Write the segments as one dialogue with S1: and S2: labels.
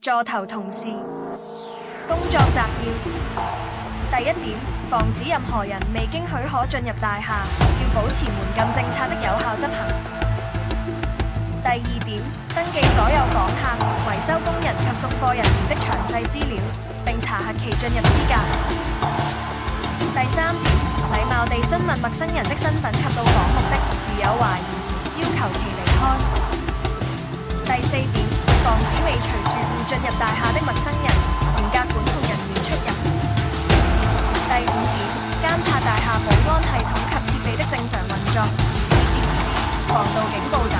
S1: 座頭同事，工作摘要：第一點，防止任何人未經許可進入大廈，要保持門禁政策的有效執行。第二點，登記所有訪客、維修工人及送貨人員的詳細資料，並查核其進入資格。第三點，禮貌地詢問陌生人的身份及到訪目的，如有懷疑，要求其離開。第四點，防止未隨住戶進入大廈的陌生人，嚴格管控人員出入。第五點，監察大廈保安系統及設備的正常運作，如 CCTV、防盜警報等。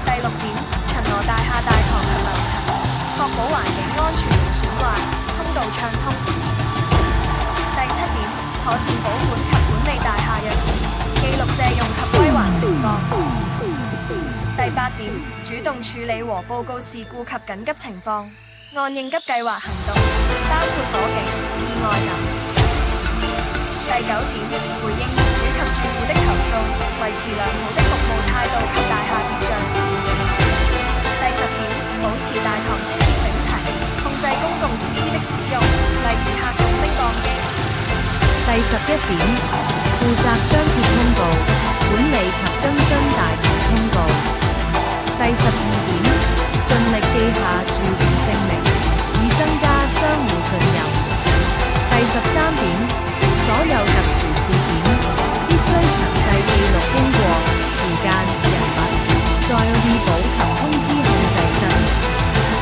S1: 第六點，巡邏大廈大堂及樓層，確保環境安全無損壞，通道暢通。第七點，妥善保管及管理大廈鑰匙，記錄借用及歸還情況。第八點，主動處理和報告事故及緊急情況，按應急計劃行動，包括火警、意外等。第九點，回應業主及住戶的投訴，維持良好的服務態度及大廈秩序。第十點，保持大堂清潔整齊，控制公共設施的使用，例如客動升降機。
S2: 第11點，負責張貼通告，管理及更新大堂通告。第12點，盡力記下住戶姓名，以增加相互信任。第13點，所有特殊事件必須詳細記錄經過、時間、人物，再以補及通知控制室。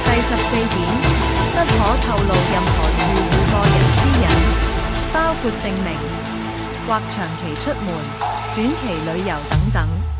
S2: 第14點，不可透露任何住戶個人私隱，包括姓名或長期出門、短期旅遊等等。